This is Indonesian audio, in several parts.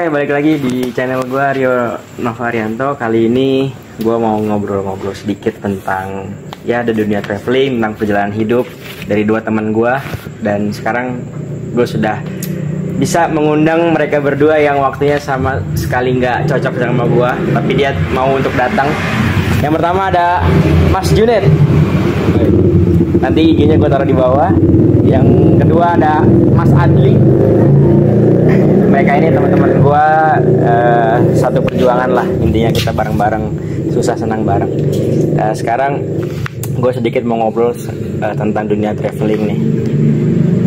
Oke, balik lagi di channel gue Rio Novarianto. Kali ini gue mau ngobrol-ngobrol sedikit tentang ya the dunia traveling, tentang perjalanan hidup dari dua teman gue. Dan sekarang gue sudah bisa mengundang mereka berdua yang waktunya sama sekali nggak cocok sama gue, tapi dia mau untuk datang. Yang pertama ada Mas Junet, nanti IG-nya gue taruh di bawah. Yang kedua ada Mas Adli. Mereka ini teman-teman gue, satu perjuangan lah, intinya kita bareng-bareng, susah senang bareng. Sekarang gue sedikit mau ngobrol tentang dunia traveling nih.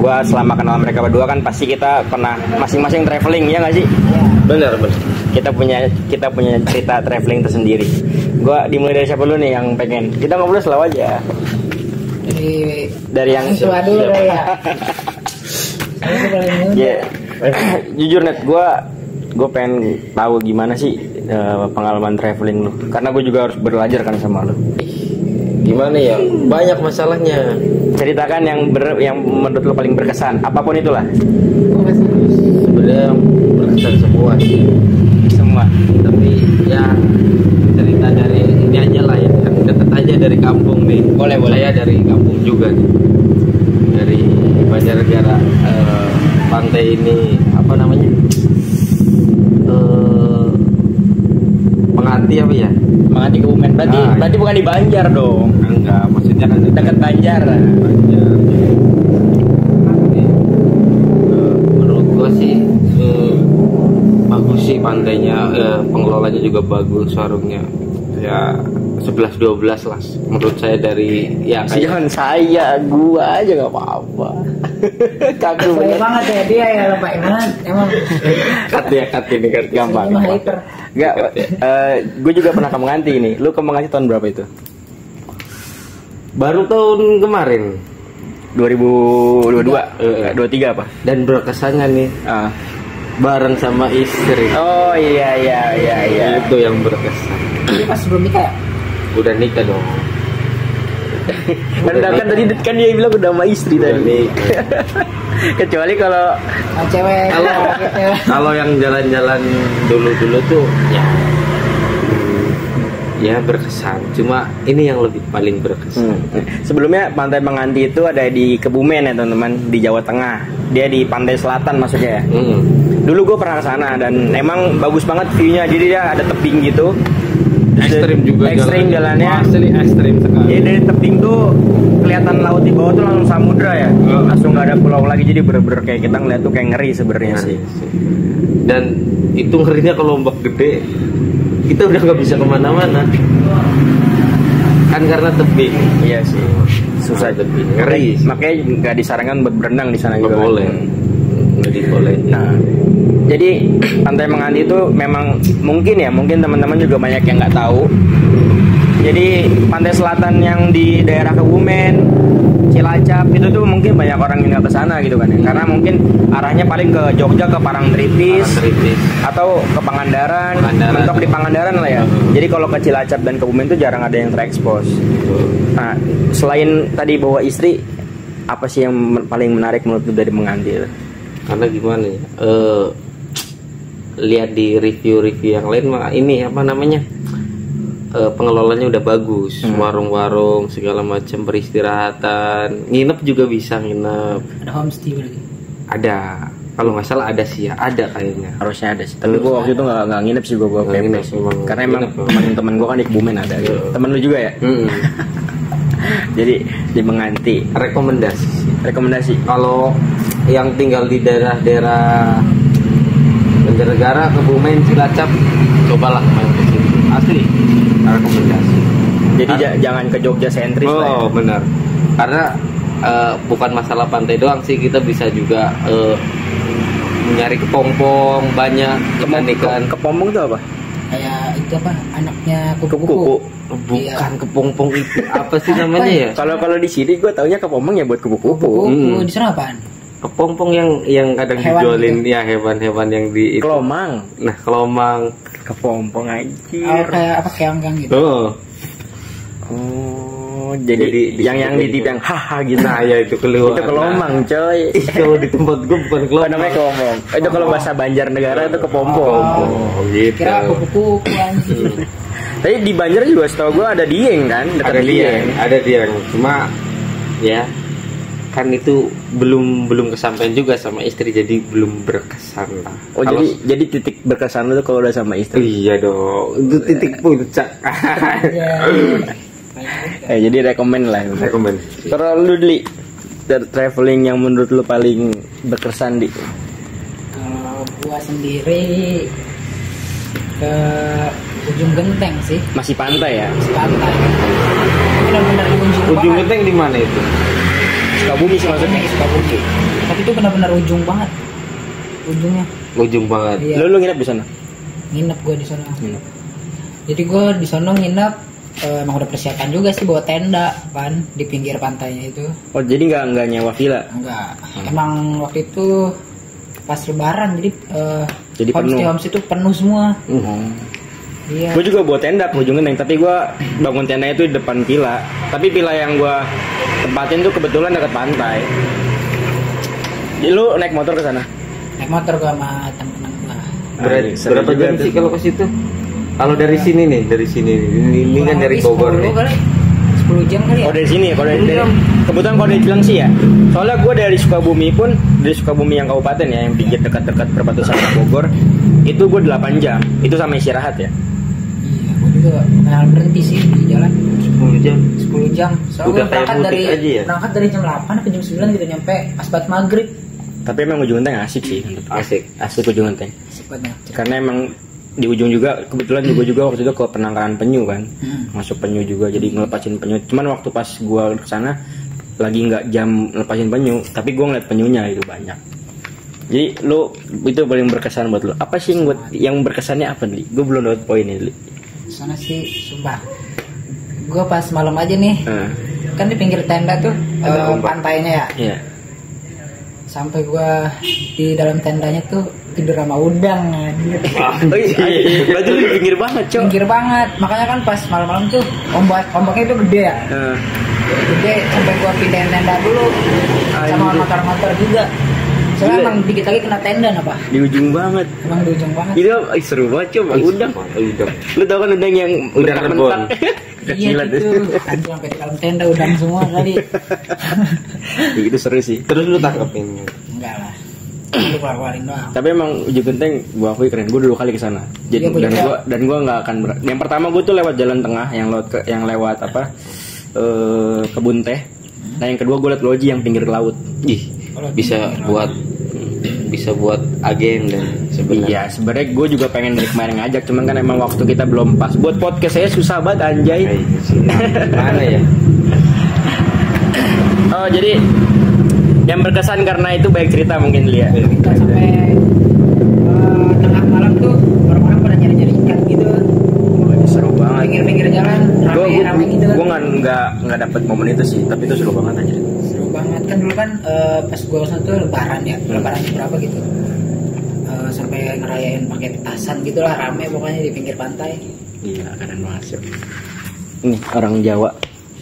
Gue selama kenal mereka berdua kan pasti kita pernah masing-masing traveling, ya nggak sih? Benar. Kita punya cerita traveling tersendiri. Gue dimulai dari siapa dulu nih yang pengen? Kita ngobrol selalu aja. Dari yang tua dulu ya. Yeah. Jujur Net, gue pengen tahu gimana sih pengalaman traveling lu, karena gue juga harus belajar kan sama lu. Gimana ya? Banyak masalahnya. Ceritakan yang menurut lu paling berkesan, apapun itulah. Sebenarnya berkesan semua sih. Semua. Tapi ya cerita dari ini aja lah ya. Yang dekat aja dari kampung nih. Boleh. Saya dari kampung juga nih. Dari Banjarnegara, pantai ini apa namanya? Penganti apa ya? Menganti Kebumen. Berarti bukan di Banjar dong. Enggak, maksudnya kan Dekat Banjar. Banjar. Menurut gua sih bagus sih pantainya, pengelolanya juga bagus, warungnya ya 11-12 lah menurut saya. Dari ya Jangan saya, gua aja nggak apa-apa. Kaku Baik banget ya dia ya, baik banget emang. kat ini gampang. Enggak, gue juga pernah ke Menganti ini. Lu ke Menganti tahun berapa itu? Baru tahun kemarin 2022, 23 apa? dan berkesannya nih bareng sama istri. Oh iya. Itu yang berkesan. Ini pas sebelum nikah ya? Udah nikah dong. Kan tadi kan dia bilang udah sama istri Udah tadi. nikah. Kecuali kalau Cewek. Kalau yang jalan-jalan dulu tuh ya berkesan. Cuma ini yang lebih paling berkesan. sebelumnya Pantai Menganti itu ada di Kebumen ya teman-teman, di Jawa Tengah. Dia di pantai selatan maksudnya ya. Dulu gue pernah ke sana dan emang bagus banget view-nya. Jadi dia ada tebing gitu. Ekstrim juga jalannya. Asli ekstrim sekali. Jadi dari tebing tuh kelihatan laut di bawah tuh langsung samudra ya. Langsung nggak ada pulau lagi, jadi bener-bener kayak kita ngeliat tuh kayak ngeri sebenarnya sih. Dan itu ngerinya kalau ombak gede, kita udah nggak bisa kemana-mana. Kan karena tebing. Iya sih. Susah tebing. Ngeri. Makanya nggak disarankan buat berenang di sana Nggak juga. boleh. Nggak boleh. Nah, jadi Pantai Menganti itu memang mungkin teman-teman juga banyak yang nggak tahu. Jadi pantai selatan yang di daerah Kebumen, Cilacap itu tuh mungkin banyak orang yang nggak ke sana gitu kan ya. Karena mungkin arahnya paling ke Jogja, ke Parangtritis, atau ke Pangandaran. Mentok di Pangandaran lah ya. Jadi kalau ke Cilacap dan Kebumen tuh jarang ada yang terekspos. Nah, selain tadi bawa istri, apa sih yang paling menarik menurut lu dari Menganti? Karena gimana ya? Lihat di review-review yang lain mah ini apa namanya, pengelolanya udah bagus, warung-warung segala macam, peristirahatan, nginep juga bisa nginep. Ada homestay berarti? Ada, kalau nggak salah ada sih ya, ada kayaknya. Harusnya ada sih. Tapi gua waktu itu nggak nginep sih, gua PP sih. Karena emang teman-teman gua kan di Kebumen ada. Gitu. Temen lu juga ya? Jadi di Menganti. Rekomendasi. Kalau yang tinggal di daerah-daerah Banjarnegara, Kebumen, Cilacap, cobalah main ke sini. Asli, rekomendasi. Jadi jangan ke Jogja sentris lah ya. Benar. Karena bukan masalah pantai doang sih, kita bisa juga mencari kepompong banyak ikan. Kepompong itu apa? Kayak itu apa? Anaknya Kupu-kupu. Bukan kepompong itu. Apa sih namanya ya? Kalau di sini gue taunya kepompong ya buat kupu-kupu. Di sana apaan? Kepompong yang kadang Hewan dijualin gitu. ya, hewan-hewan yang di itu. Kelomang. Nah, kelomang. Kepompong anjir. Oh, kayak apa, keong gitu. Oh, jadi yang di TV yang haha gitu. Nah ya itu keluar. Itu kelomang coy. Kalau di tempat gue bukan Apa kelomang. namanya kelomang? Itu kalau bahasa Banjarnegara itu kepompong. Oh gitu. Kira kupu-kupu anjir. Tapi di Banjar juga setahu gue ada Dieng kan, dekat Dieng. Ada Dieng. Cuma ya kan itu belum kesampaian juga sama istri, jadi belum berkesan lah. Oh jadi titik berkesan lu tuh kalau udah sama istri. Iya dong, itu titik puncak. Ya. Jadi rekomen lah. Rekomen. Terus lu Dli, traveling yang menurut lu paling berkesan di? Kalau gua sendiri ke Ujung Genteng sih, Masih pantai ya? pantai. Benar-benar di Ujung banget. Genteng di mana itu? Sukabumi sih maksudnya. Sukabumi. Tapi itu benar-benar ujung banget. Ujungnya. Ujung banget. Iya. Lu nginep di sana? Nginep gua di sana. Nginep. Jadi gua di sana nginep, emang udah persiapan juga sih bawa tenda kan di pinggir pantainya itu. Oh jadi nggak nyewa villa? Enggak. Emang waktu itu pas lebaran jadi penuh. homestay itu penuh semua. Iya. Gue juga bawa tenda ke Ujung Genteng, tapi gue bangun tenda itu di depan villa. Tapi villa yang gue tempatin tuh kebetulan dekat pantai. Jadi lu naik motor ke sana? Naik motor gua sama temen-temen gua. Berapa jam sih kalau ke situ? Kalau dari sini nih, ini kan dari Bogor nih. 10 jam kali ya? Oh dari sini ya, kalau kebetulan kalau dari Cilengsi ya. Soalnya gue dari Sukabumi yang kabupaten ya, yang pinggir dekat-dekat perbatasan Bogor, itu gue 8 jam. Itu sama istirahat ya. Iya, gua juga pernah berhenti sih di jalan 10 jam. 10 jam. Soalnya Udah gua kayak mudik aja ya? berangkat dari jam 8 sampai jam 9 gitu nyampe pas banget maghrib. Tapi emang Ujung Genteng asik sih. Asik Ujung Genteng. Asik banget. Karena emang di ujung juga kebetulan juga waktu itu ke penangkaran penyu kan, masuk penyu juga, jadi ngelepasin penyu. Cuman waktu pas gue kesana lagi nggak jam ngelepasin penyu, tapi gue ngeliat penyunya itu banyak. Jadi lu itu paling berkesan buat lu. Apa sih yang berkesannya apa nih? Gue belum dapat poinnya nih. Sana sih sumpah. Gua pas malam aja nih. Kan di pinggir tenda tuh pantainya ya. Iya. Sampai gua di dalam tendanya tuh tidur sama udang anjir. Oh iya, berarti lu di pinggir banget, Cok. Pinggir banget. Makanya kan pas malam-malam tuh ombaknya itu gede ya. Gede sampai gua pindahin tenda dulu sama motor-motor juga. Soalnya emang dikit lagi kena tenda apa? Di ujung banget. Emang di ujung banget. Itu seru banget, Cok, udang. Lu tau kan udang yang Udang rebon. Iya itu. Anjir sampai di dalam tenda udang semua kali. Itu seru sih. Terus lu tangkepin? Enggak lah. Itu keluarin doang. Tapi emang Ujung Genteng gua akui keren. Gua 2 kali ke sana. Jadi Iya, dan gua nggak akan yang pertama gua tuh lewat jalan tengah yang lewat kebun teh. Nah, yang kedua gua liat loji yang pinggir laut. Ih, bisa buat agen dan sebenarnya. Iya, sebenarnya gue juga pengen kemarin ngajak, cuman kan emang waktu kita belum pas. Buat podcast saya susah banget anjay. Mana ya? Oh, jadi yang berkesan karena itu baik cerita mungkin lihat. Kita sampai tengah malam tuh orang-orang pada nyari-nyari ikan gitu. Seru banget. Pinggir-pinggir jalan rame gitu kan. Gue nggak dapet momen itu sih, tapi itu seru banget aja. Seru banget kan dulu kan pas gue kesana tuh lebaran ya, lebaran berapa gitu. Sampai ngerayain pakai petasan gitulah, rame pokoknya di pinggir pantai. Iya, keren banget sih. Ini orang Jawa,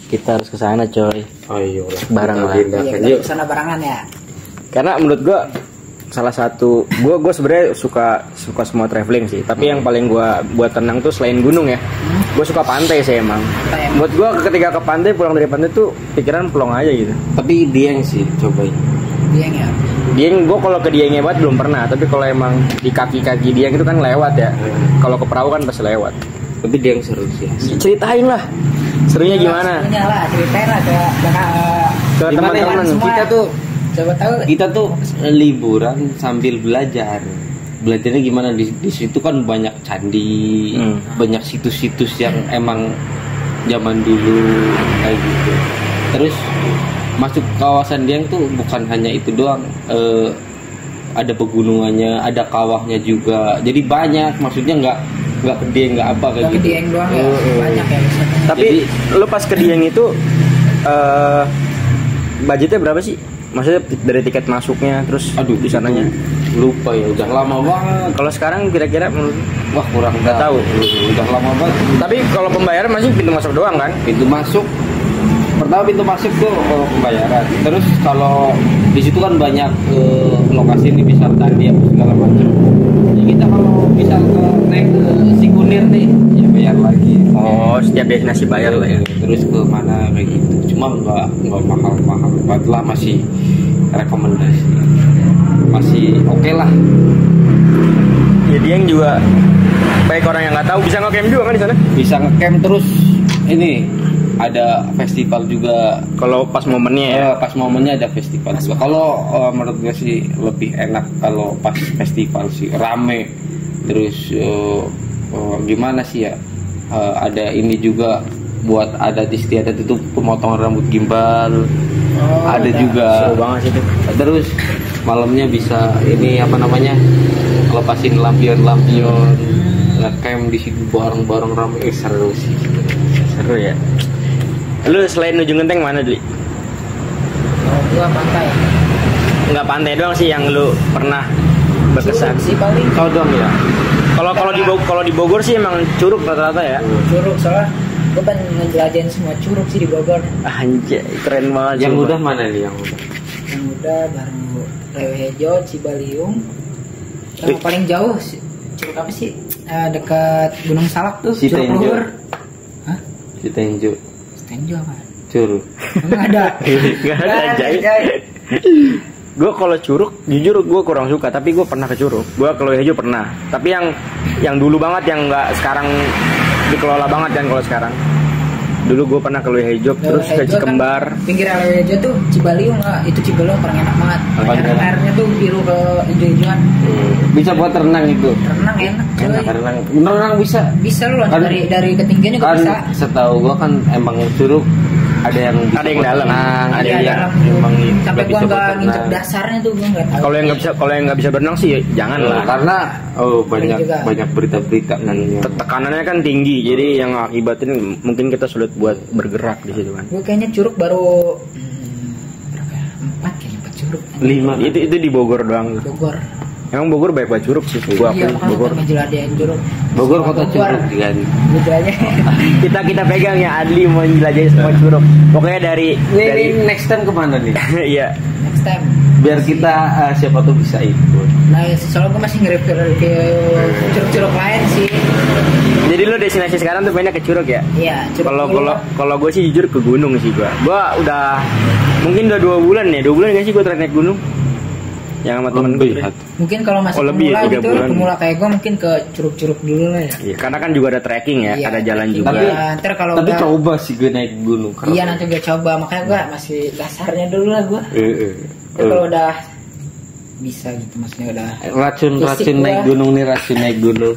kita harus ke sana coy. Ayo bareng lah. Iya, kita kesana barengan ya. Karena menurut gue salah satu gue sebenarnya suka semua traveling sih, tapi yang paling gue buat tenang tuh selain gunung ya, gue suka pantai sih emang. Buat gue ketika ke pantai, pulang dari pantai tuh pikiran plong aja gitu. Tapi Dieng sih cobain. Dieng ya. Dieng gue kalau ke Dieng banget belum pernah, tapi kalau emang di kaki-kaki Dieng itu kan lewat ya. Kalau ke perahu kan pasti lewat. Tapi Dieng seru sih. Ceritain lah, serunya gimana? Serunya lah, ceritain lah Ke teman-teman kita tuh. Coba tahu. Kita tuh liburan sambil belajar. Belajarnya gimana di situ kan banyak candi, banyak situs-situs yang emang zaman dulu kayak gitu. Terus masuk kawasan Dieng tuh bukan hanya itu doang, ada pegunungannya, ada kawahnya juga. Jadi banyak, maksudnya nggak ke Dieng nggak apa kayak gitu. Dieng doang ya, banyak ya. Tapi lu pas ke Dieng itu budgetnya berapa sih? Maksudnya dari tiket masuknya terus di sananya? Lupa ya, udah lama banget. Kalau sekarang kira-kira menurut wah kurang nggak tahu. Udah lama banget. Tapi kalau pembayaran masih pintu masuk doang kan? Pintu masuk pertama pintu masuk tuh pembayaran. Terus kalau di situ kan banyak lokasi ini bisa tadi apa segala macam. Jadi kita kalau bisa naik ke Sikunir nih ya bayar lagi. Oh, setiap destinasi bayar lah ya. Terus ke mana kayak gitu. Cuma nggak mahal-mahal. Padahal masih rekomendasi. Masih oke lah. Jadi yang juga baik orang yang nggak tahu bisa ngecamp juga kan di sana? Bisa ngecamp terus ini ada festival juga. Kalau pas momennya ya. Pas momennya ada festival. Kalau menurut gue sih lebih enak kalau pas festival sih rame. Terus gimana sih ya? Ada ini juga buat adat istiadat itu pemotongan rambut gimbal. Ada juga. Seru banget sih itu. Terus malamnya bisa ini apa namanya? Lepasin lampion-lampion. Ngecamp di situ bareng-bareng rame. Seru sih. Seru ya. Lu selain Ujung Genteng mana, Dli? Gua pantai. Enggak pantai doang sih yang lu pernah berkesan. Curug sih paling. Sodong ya. Kalau di Bogor sih emang curug rata-rata ya. Curug soalnya gua kan ngejelajahin semua curug sih di Bogor. Anjay, keren banget. Yang sumpah. udah mana nih yang udah? Yang udah baru Lewehejo, Cibaliung. Yang paling jauh curug apa sih? Dekat Gunung Salak tuh. Curug Citenjo. Luhur. Hah? Citenjo. Citenjo apa? Curug. Enggak ada. Gak ada anjay. Gue kalau curug jujur gue kurang suka, tapi gue pernah ke curug. Gue ke Lewehejo pernah. Tapi yang dulu banget yang nggak sekarang dikelola banget kan kalau sekarang. Dulu gue pernah ke Lewehejo, terus ke Cikembar. Kan, pinggir Lewehejo tuh Cibaliung lah, itu Cibaliung paling enak banget. Airnya tuh biru ke hijau-hijauan. Bisa buat renang itu. Renang enak. Enak Coy. renang bisa. Bisa lu loncat Kan- dari ketinggian juga Kan bisa. setahu gua kan emang curug ada yang bisa Ada yang buat dalam. renang, ada Iya, yang dalam. emang Sampai bisa gua buat nggak nginjek renang. dasarnya tuh gua nggak tahu. Kalau yang nggak bisa berenang sih jangan lah. Karena banyak juga. banyak berita-berita kan yang Tekanannya kan tinggi, jadi yang akibatin mungkin kita sulit buat bergerak di situ kan. Gue kayaknya curug baru berapa ya? 4 kayaknya 4 curug. 5 Itu di Bogor doang. Bogor. Emang Bogor banyak banget curug sih. Gua Iya, akuin kan Bogor. ngejelajahin curug. Bogor kota curug kan. Gitu aja. Kita pegang ya Adli mau jelajahin semua curug. Pokoknya dari Ini next time kemana nih? iya. Next time. Biar kita siapa tuh bisa ikut. Nah, soalnya gue masih nge-review curug-curug lain sih. Jadi lo destinasi sekarang tuh pengennya ke curug ya? Iya, curug. Kalau gue sih jujur ke gunung sih gua. Gua udah mungkin udah 2 bulan ya. 2 bulan nggak sih gue naik gunung? Yang sama temen gue. Mungkin kalau masih lebih, pemula 3 gitu, bulan. pemula kayak gue mungkin ke curug-curug dulu lah ya. Iya, karena kan juga ada trekking ya, Iya, ada jalan trekking. juga. Tapi Ntar kalau tapi udah- coba sih gue naik gunung. Iya, nanti gue coba. Makanya gue masih dasarnya dulu lah gue. Eh. Kalau udah bisa gitu, maksudnya udah Racun Fisik naik gua. gunung nih, racun naik gunung.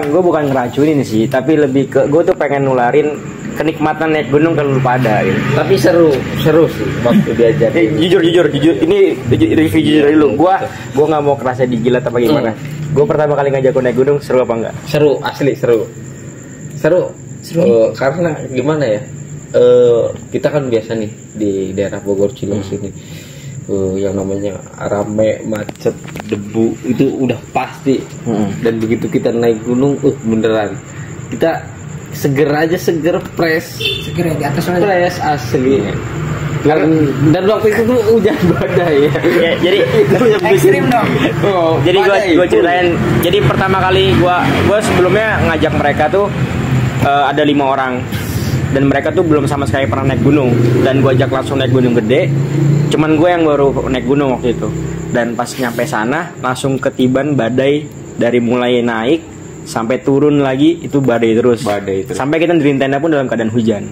Gue bukan ngeracunin sih, tapi lebih ke gue tuh pengen nularin kenikmatan naik gunung ke lu pada gitu. Tapi seru sih waktu diajarin. Jujur ini review jujur dari lu. Gua nggak mau kerasa dijilat apa gimana. Gue pertama kali ngajak lu naik gunung, seru apa enggak? Seru, asli seru. Karena gimana ya? Kita kan biasa nih di daerah Bogor Cilung sini. Yang namanya rame, macet, debu itu udah pasti. Dan begitu kita naik gunung, beneran kita seger fresh seger ya di atas lah. fresh asli. Dan waktu itu tuh hujan badai ya. Ya, jadi Itu yang bikin- Ekstrim dong. Oh, jadi badai. gue ceritain. Jadi pertama kali gue sebelumnya ngajak mereka tuh ada 5 orang. Dan mereka tuh belum sama sekali pernah naik gunung. Dan gue ajak langsung naik gunung gede. Cuman gue yang baru naik gunung waktu itu. Dan pas nyampe sana langsung ketiban badai. Dari mulai naik sampai turun lagi itu badai terus. Sampai kita diriin tenda pun dalam keadaan hujan.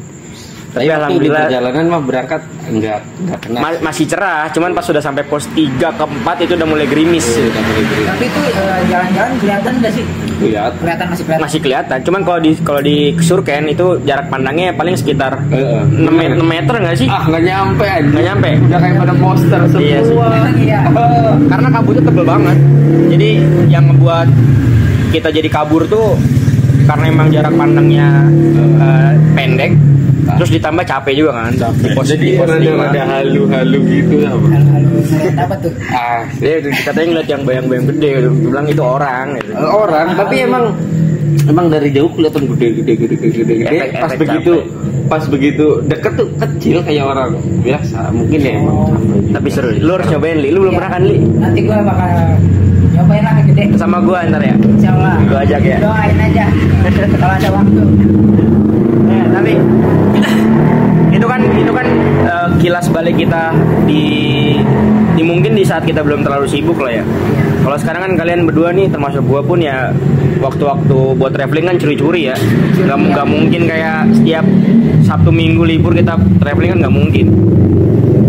Tapi Tapi waktu di alhamdulillah perjalanan mah berangkat enggak kena. masih cerah. Cuman pas sudah sampai pos 3 ke 4 itu udah mulai gerimis. Tapi itu jalan-jalan kelihatan nggak sih? Lihat. Kelihatan, masih kelihatan. Masih kelihatan. Cuman kalau di Surken itu jarak pandangnya paling sekitar 6 meter nggak sih? Nggak nyampe aja. Nggak nyampe. Udah kayak pada poster semua. Iya sih. Iya. Karena kabutnya tebel banget. Jadi yang ngebuat kita jadi kabur tuh karena emang jarak pandangnya pendek. Terus ditambah capek juga kan. Jadi rada halu-halu gitu apa? Halo, ngeliat apa tuh? Dia katanya ngeliat yang bayang-bayang gede. Dia bilang itu orang. Gitu. Orang, tapi emang dari jauh kelihatan gede. Efek Pas capek. begitu pas begitu deket tuh kecil kayak orang biasa mungkin ya. Tapi seru. Lu harus nyobain, Li. Lu belum pernah kan, Li? Nanti gue bakal nyobain lah gede. Sama gua ntar ya. Insyaallah. Gua ajak ya. Doain aja kalau ada waktu. Ya, tapi itu kan kilas balik kita di mungkin di saat kita belum terlalu sibuk lah ya. Kalau sekarang kan kalian berdua nih termasuk gua pun ya waktu-waktu buat traveling kan curi-curi ya. Nggak mungkin kayak setiap Sabtu Minggu libur kita traveling kan nggak mungkin.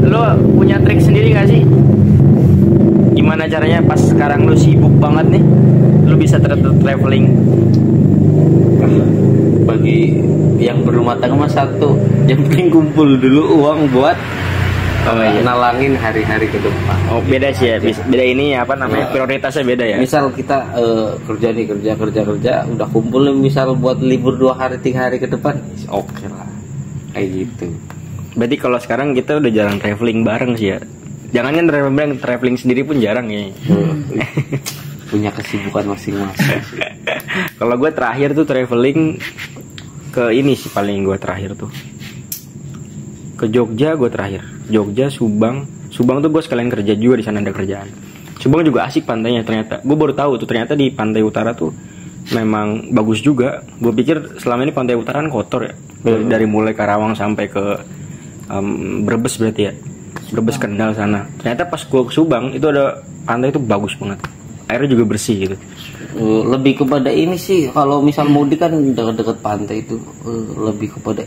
Lo punya trik sendiri nggak sih? Gimana caranya pas sekarang lo sibuk banget nih, lo bisa traveling? Bagi yang berumah tangga mah satu, yang penting kumpul dulu uang buat nalangin hari-hari ke depan. Oh beda sih ya, beda ini apa namanya prioritasnya beda ya. Misal kita kerja, udah kumpul misal buat libur 2 hari 3 hari ke depan, oke lah, kayak gitu. Berarti kalau sekarang kita udah jarang traveling bareng sih ya. Jangankan traveling sendiri pun jarang ya. Punya kesibukan masing-masing. Kalau gue terakhir tuh traveling ke ini sih paling gue terakhir tuh ke Jogja. Gue terakhir Jogja, Subang tuh gue sekalian kerja juga, di sana ada kerjaan. Subang juga asik pantainya ternyata. Gue baru tahu tuh ternyata di pantai utara tuh memang bagus juga. Gue pikir selama ini pantai utara kan kotor ya. Dari mulai Karawang sampai ke Brebes berarti ya. Brebes Kendal sana. Ternyata pas gue ke Subang itu ada pantai itu bagus banget. Airnya juga bersih gitu. Lebih kepada ini sih, kalau misal mudik kan dekat-dekat pantai itu lebih kepada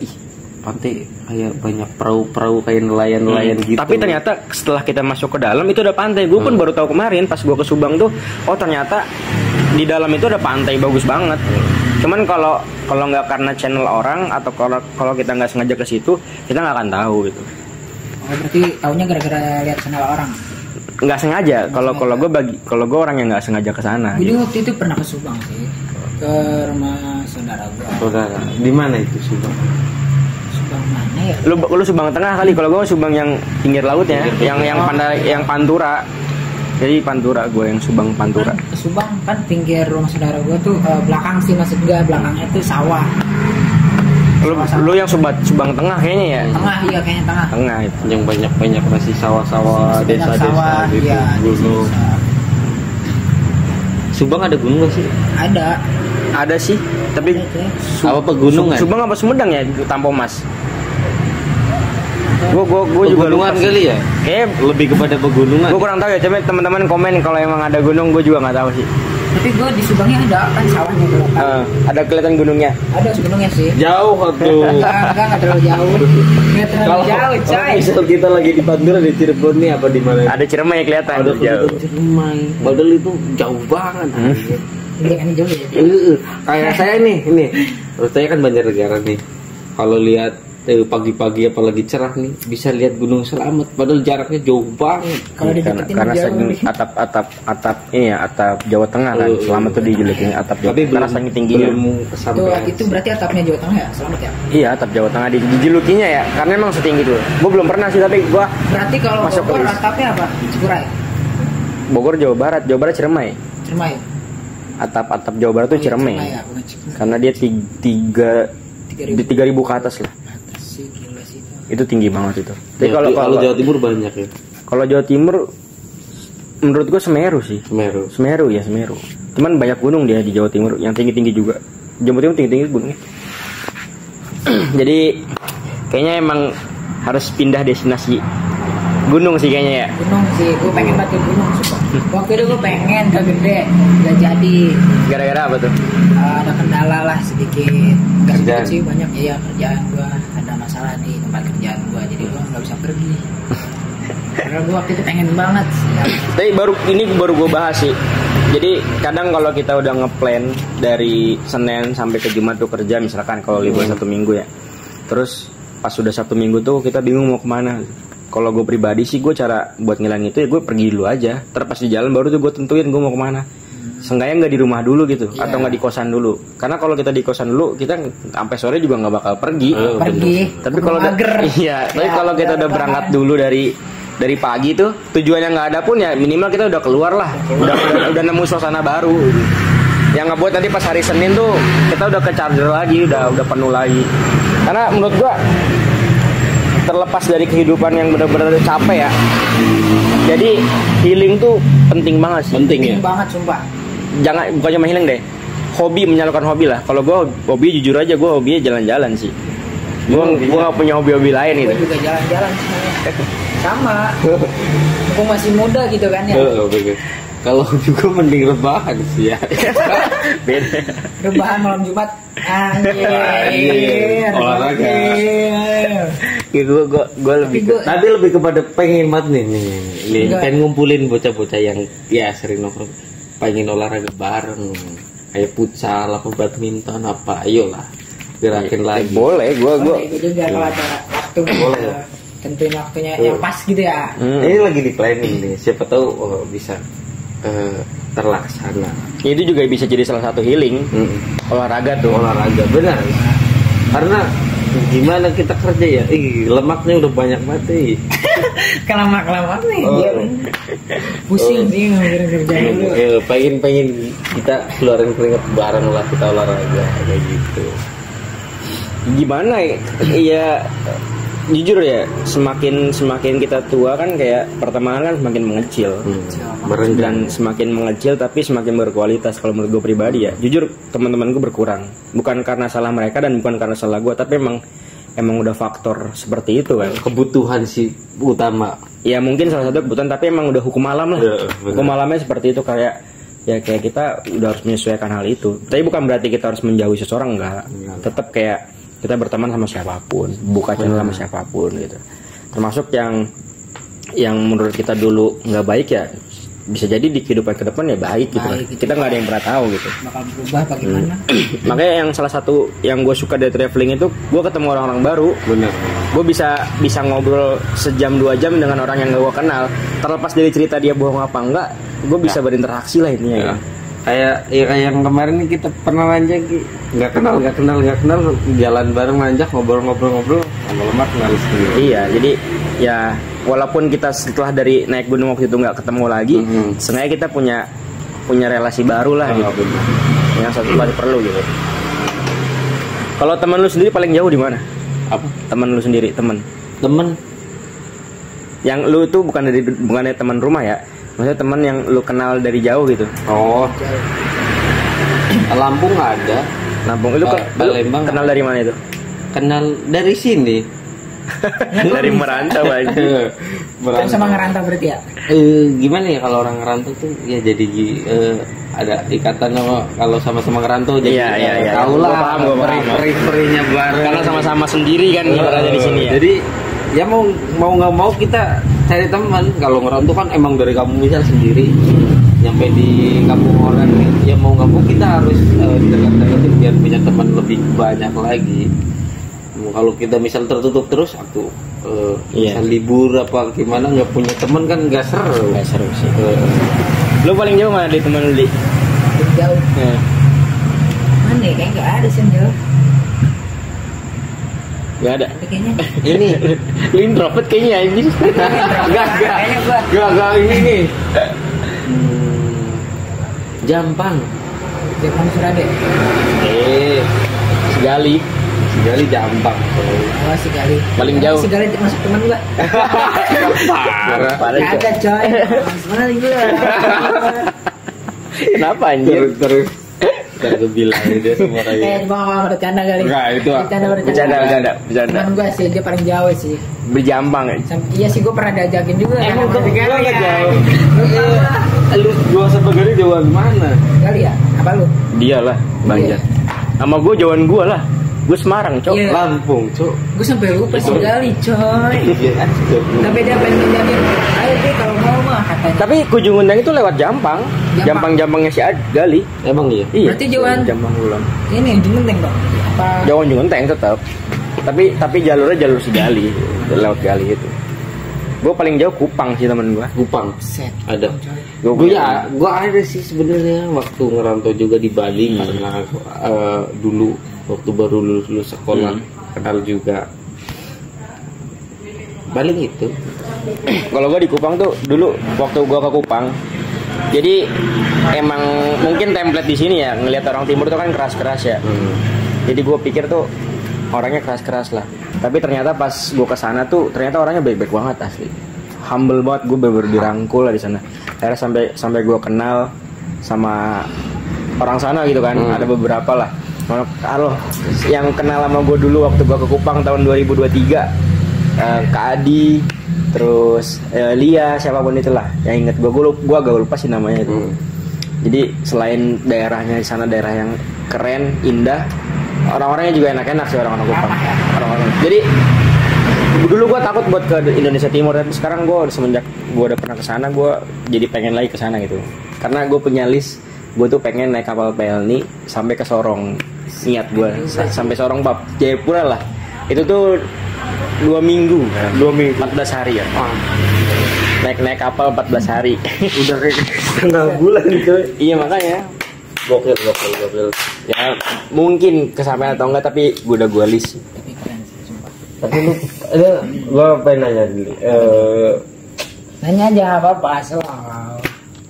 pantai kayak banyak perahu-perahu kayak nelayan-nelayan gitu. Tapi ternyata setelah kita masuk ke dalam itu ada pantai. Gue pun baru tahu kemarin pas gue ke Subang tuh, oh ternyata di dalam itu ada pantai bagus banget. Cuman kalau nggak karena channel orang atau kalau kita nggak sengaja ke situ, kita nggak akan tahu gitu. Oh berarti taunya gara-gara lihat channel orang? Nggak sengaja. Kalau gue orang yang nggak sengaja ke sana. Gue gitu. waktu itu pernah ke Subang sih, ke rumah saudara gue. Saudara, di mana itu Subang? Subang mana ya? Lu Subang Tengah kali. Kalau gue Subang yang pinggir laut ya, yang Pantura. Jadi Pantura, gue yang Subang Pantura. Kan, Subang kan pinggir rumah saudara gue tuh belakang sih, maksud gue belakangnya tuh sawah. Lu yang Subang Tengah kayaknya ya? Tengah, iya kayaknya tengah. Tengah itu. Yang banyak masih sawah-sawah, Masih banyak desa-desa sawah, gitu, iya, gunung. desa. Subang ada gunung gak sih? Ada sih, tapi Apa pegunungan? Subang apa Sumedang ya, Tampo Mas? Gue juga lupa Pegunungan kali ya? Kayak Lebih kepada pegunungan. gue kurang tahu ya, coba teman-teman komen kalau emang ada gunung, gue juga nggak tahu sih. Tapi gue di Subangnya ada kan sawahnya kelihatan. Ada kelihatan gunungnya. Ada gunungnya sih. Jauh tuh. Enggak terlalu jauh. Enggak terlalu jauh, coy. Misal kita lagi di Pantura di Cirebon nih apa di mana? Ada Ciremai kelihatan Ada jauh. Ciremai. Padahal itu jauh banget. Iya kan jauh ya. Kayak saya nih, saya kan Banjarnegara nih. Kalau lihat pagi-pagi apalagi cerah nih bisa lihat Gunung Slamet, padahal jaraknya jauh banget. Kalau dideketin Karena jauh saking nih. atap ini ya, atap Jawa Tengah kan. Selamat tuh dijulukin atap Jawa. Tapi Karena saking tingginya. Itu berarti atapnya Jawa Tengah ya, Selamat ya. Iya, atap Jawa Tengah dijulukinya ya, karena emang setinggi itu. Gue belum pernah sih, tapi gue Berarti kalau Masuk Bogor ke- atapnya apa? Cikuray. Bogor Jawa Barat Ciremai. Ciremai. Atap Jawa Barat tuh Ciremai. Ciremai ya, bukan Cikuray. Karena dia 3.000 ke atas lah. Atas sih, gila sih itu. Itu tinggi banget itu. Tapi Kalau kalau Jawa Timur banyak ya. kalau Jawa Timur menurut gue Semeru sih. Semeru. Semeru. Cuman banyak gunung dia di Jawa Timur yang tinggi-tinggi juga. Jawa Timur tinggi-tinggi gunungnya. Jadi kayaknya emang harus pindah destinasi gunung sih kayaknya ya. Gunung sih, gue pengen banget ke gunung sumpah. Waktu itu gue pengen ke Gede, gak jadi. Gara-gara apa tuh? Ada kendala lah sedikit. Gak sedikit Kerjaan. sih, banyak ya kerjaan gue. Ada masalah di tempat kerjaan gue, jadi gue gak bisa pergi. Karena gue waktu itu pengen banget sih. Tapi baru gue bahas sih. Jadi kadang kalau kita udah ngeplan dari Senin sampai ke Jumat tuh kerja, misalkan kalau libur 1 minggu ya. Terus pas sudah 1 minggu tuh kita bingung mau kemana. Kalau gue pribadi sih, gue cara buat ngilangin itu ya gue pergi dulu aja. Terus pas di jalan baru tuh gue tentuin gue mau kemana. Seenggaknya nggak di rumah dulu gitu, atau nggak di kosan dulu. Karena kalau kita di kosan dulu, kita sampai sore juga nggak bakal pergi. Pergi. Tapi kalau tapi kalau kita udah berangkat dulu dari pagi tuh, tujuannya nggak ada pun ya minimal kita udah keluar lah, udah nemu suasana baru. Yang ngebuat nanti pas hari Senin tuh kita udah ke charger lagi, udah penuh lagi. Karena menurut gua terlepas dari kehidupan yang benar-benar capek ya. Jadi healing tuh penting banget sih. Penting ya. Penting banget sumpah. Jangan bukan cuma healing deh. Hobi, menyalurkan hobi lah. Kalau gua hobi jujur aja gua hobinya jalan-jalan sih. Gua gak punya hobi-hobi lain gitu. Gue juga jalan-jalan sebenarnya. Sama. Gue masih muda gitu kan ya. Kalau juga mending rebahan sih ya. Beda. Rebahan malam Jumat. Anjir. Olahraga. Ya, gue lebih ke, Tapi lebih kepada pengen banget nih. Enggak. Pengen ngumpulin bocah-bocah yang ya sering nongkrong, pengen olahraga bareng, kayak futsal apa badminton apa, ayolah gerakin lagi. boleh gue juga kalau ada waktu Boleh ya? tentuin waktunya yang pas gitu ya. Ini lagi di planning nih, siapa tahu bisa terlaksana. itu juga bisa jadi salah satu healing. Olahraga tuh. Olahraga benar. Karena gimana kita kerja ya, lemaknya udah banyak mati. Kelamaan nih dia pusing sih ngomongin kerjaan dulu. Pengen kita keluarin keringat bareng lah, kita olahraga kayak gitu. Gimana ya? Iya, jujur ya, semakin kita tua kan kayak pertemanan kan semakin mengecil. Dan semakin mengecil tapi semakin berkualitas kalau menurut gue pribadi ya. Jujur teman-teman gue berkurang. Bukan karena salah mereka dan bukan karena salah gue, tapi emang udah faktor seperti itu kan. Kebutuhan sih utama. Ya mungkin salah satu kebutuhan, tapi emang udah hukum alam lah. Ya, hukum alamnya seperti itu, kayak kita udah harus menyesuaikan hal itu. Tapi bukan berarti kita harus menjauhi seseorang, enggak. Tetap kayak kita berteman sama siapapun, buka channel sama siapapun gitu. Termasuk yang menurut kita dulu nggak baik ya, bisa jadi di kehidupan ke depan ya baik gitu. Kita nggak ada yang pernah tahu gitu. Bakal berubah bagaimana? Makanya yang salah satu yang gue suka dari traveling itu, gue ketemu orang-orang baru. Bener. Gue bisa ngobrol sejam 2 jam dengan orang yang gak gue kenal. Terlepas dari cerita dia bohong apa enggak, gue bisa berinteraksi lah intinya. Ya. Kayak yang kemarin nih kita pernah nanjak, nggak kenal jalan bareng nanjak, ngobrol lama-lama kenal sendiri. Iya, jadi ya walaupun kita setelah dari naik gunung waktu itu nggak ketemu lagi, sebenarnya kita punya relasi baru lah gitu. Yang satu pasti perlu gitu. Kalau teman lu sendiri paling jauh di mana? Apa? Teman lu sendiri, teman yang lu tuh bukan dari teman rumah ya, maksudnya teman yang lu kenal dari jauh gitu. Oh, Lampung ada. Lampung lu Palembang kenal dari mana itu? Kenal dari sini. Dari merantau aja. Kan sama ngerantau berarti ya? Gimana ya kalau orang ngerantau tuh ya jadi ada ikatan kalau sama-sama ngerantau jadi iya. tahu lah Gua paham. perih-perihnya bareng. Karena sama-sama sendiri kan ibaratnya di sini ya. Jadi ya mau nggak mau kita cari teman. Kalau ngerantau kan emang dari kamu misal sendiri nyampe di kampung orang, ya mau nggak mau kita harus dekat-dekatin biar punya teman lebih banyak lagi. Kalau kita misal tertutup terus aku misal libur apa gimana nggak punya teman kan nggak seru sih. Lu paling jauh mana di teman lu? Jauh. Mana ya? Kayak nggak ada sih yang jauh. Gak ada. Kayaknya ini lu introvert kayaknya anjing. Gak ini nih. Jampang Surade. Segali Jampang. Oh, Segali. Paling jauh. Segali masuk teman gua. Parah. Ada coy. Mana gua? Kenapa anjir? Terus kita bilang dia semua Kayak mau bercanda kali. Enggak, itu Bercanda. Teman gua sih dia paling jauh sih. Berjambang ya. Iya sih gua pernah diajakin juga. Emang Sama Segali gua ya. jauh. Lu gua sama Gali jauhan mana? Segali ya? Apa lu? Dialah, Banjar. Sama gue jauhan gue lah. Gue Semarang, Cok. Iya. Lampung, Cok. Gue sampai lupa Segali, coy. Iya. Tapi dia pengen ngajakin, ayo deh kalau mau mah katanya. Tapi Kunjung Undang itu lewat Jampang. Jampang-jampangnya si Gali. Emang iya. Iya. Berarti jauhan Jampang Ulam. ini Ujung Genteng dong. Apa? Jauhan Ujung Genteng tetap. Tapi jalurnya jalur si Gali, lewat Gali itu. Gue paling jauh Kupang sih temen gue. Kupang. Set. Ada. Gue Gue ada sih sebenarnya waktu ngerantau juga di Bali karena dulu waktu baru lulus sekolah kenal juga. Bali itu. Kalau gue di Kupang tuh dulu waktu gue ke Kupang, jadi emang mungkin template di sini ya ngelihat orang timur tuh kan keras-keras ya. Jadi gue pikir tuh orangnya keras-keras lah. Tapi ternyata pas gue kesana tuh ternyata orangnya baik-baik banget asli. Humble banget, gue bener-bener dirangkul lah di sana. Akhirnya sampai gue kenal sama orang sana gitu kan. Ada beberapa lah. Kalau yang kenal sama gue dulu waktu gue ke Kupang tahun 2023, Kak Adi, terus Lia, siapapun itulah yang inget gue agak lupa sih namanya itu. Jadi selain daerahnya di sana daerah yang keren, indah, orang-orangnya juga enak-enak sih orang-orang Kupang. Orang-orang. Jadi dulu gue takut buat ke Indonesia Timur, tapi sekarang gue semenjak gue udah pernah kesana, gue jadi pengen lagi kesana gitu. Karena gue punya list, gue tuh pengen naik kapal Pelni sampai ke Sorong. Niat gue sampai Sorong bab Jayapura lah. Itu tuh 2 minggu, 14 hari ya. Naik kapal 14 hari. Udah kayak setengah bulan gitu. Iya makanya. Gokil. Ya mungkin kesampaian atau enggak, tapi gue list. Tapi gua pengen nanya dulu. Nanya aja apa-apa asal.